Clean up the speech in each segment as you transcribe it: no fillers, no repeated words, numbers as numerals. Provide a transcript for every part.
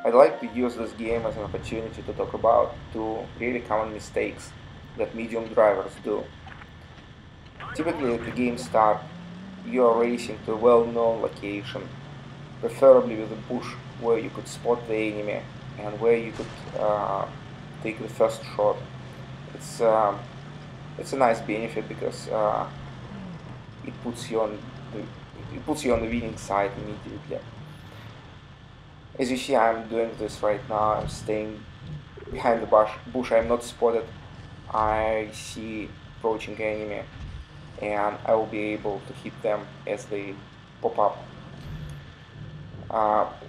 I'd like to use this game as an opportunity to talk about two really common mistakes that medium drivers do. Typically at the game start, you are racing to a well-known location, preferably with a bush where you could spot the enemy and where you could take the first shot. It's um, it's a nice benefit because it puts you on the it puts you on the winning side immediately. As you see, I'm doing this right now. I'm staying behind the bush. I'm not spotted. I see approaching enemy, and I will be able to hit them as they pop up.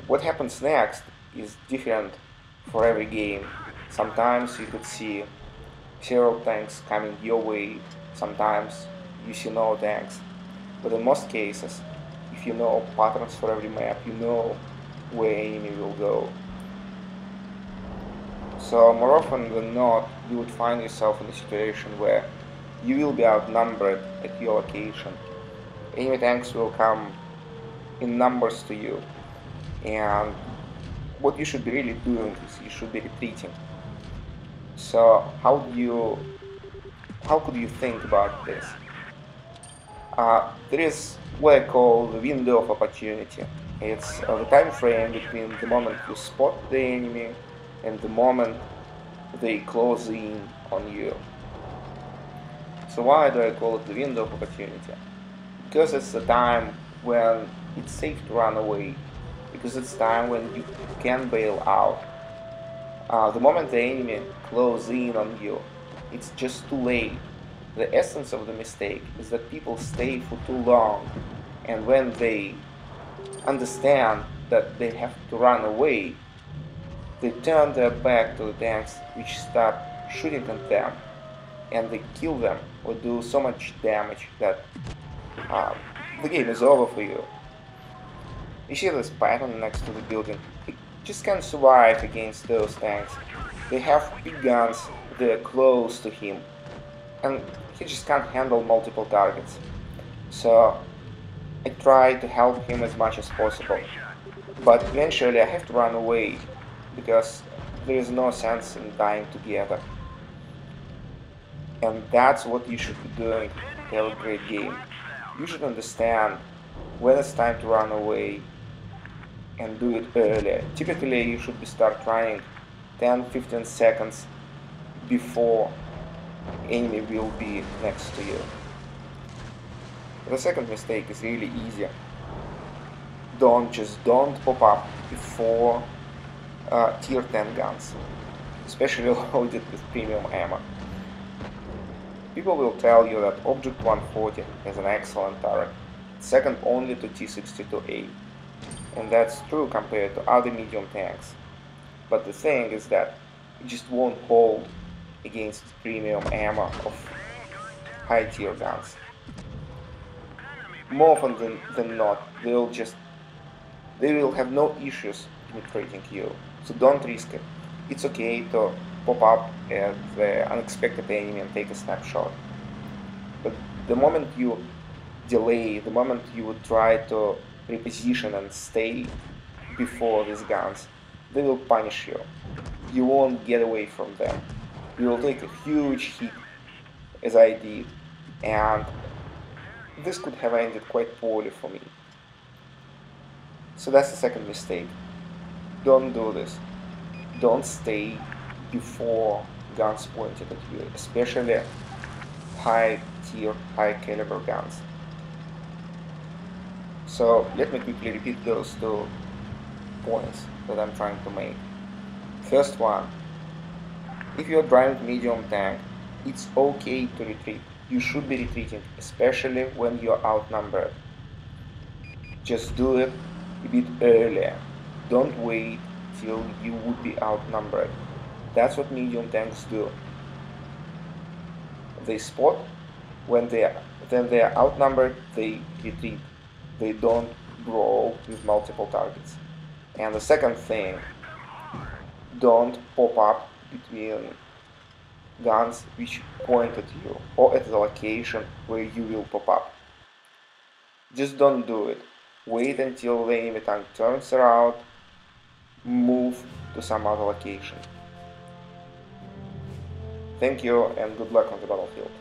What happens next is different for every game. Sometimes you could see several tanks coming your way. Sometimes you see no tanks. But in most cases, if you know patterns for every map, you know where enemy will go. So more often than not, you would find yourself in a situation where you will be outnumbered at your location. Enemy tanks will come in numbers to you, and what you should be really doing is you should be retreating. So how could you think about this? There is what I call the window of opportunity. It's the time frame between the moment you spot the enemy and the moment they close in on you. So why do I call it the window of opportunity? Because it's the time when it's safe to run away. Because it's time when you can bail out. The moment the enemy closes in on you, it's just too late. The essence of the mistake is that people stay for too long, and when they understand that they have to run away, they turn their back to the tanks which start shooting at them, and they kill them or do so much damage that the game is over for you. You see this pattern next to the building? It just can't survive against those tanks. They have big guns, they're close to him, and he just can't handle multiple targets. So I try to help him as much as possible, but eventually I have to run away because there is no sense in dying together. And that's what you should be doing to have a great game. You should understand when it's time to run away and do it earlier. Typically you should start running 10-15 seconds before enemy will be next to you. The second mistake is really easy. Don't pop up before tier 10 guns, especially loaded with premium ammo. People will tell you that Object 140 is an excellent turret, second only to T-62A, and that's true compared to other medium tanks. But the thing is that it just won't hold against premium ammo of high tier guns. More often than not, they will have no issues penetrating you, so don't risk it. It's okay to pop up at the unexpected enemy and take a snapshot. But the moment you delay, the moment you would try to reposition and stay before these guns, they will punish you. You won't get away from them. You will take a huge hit, as I did, and this could have ended quite poorly for me. So that's the second mistake. Don't do this. Don't stay before guns pointed at you, especially high tier, high caliber guns. So let me quickly repeat those two points that I'm trying to make. First one, if you're driving medium tank, it's okay to retreat. You should be retreating, especially when you're outnumbered. Just do it a bit earlier. Don't wait till you would be outnumbered. That's what medium tanks do. They spot, then they are outnumbered, they retreat. They don't brawl with multiple targets. And the second thing, don't pop up between guns which point at you or at the location where you will pop up. Just don't do it. Wait until the enemy tank turns around, move to some other location. Thank you and good luck on the battlefield.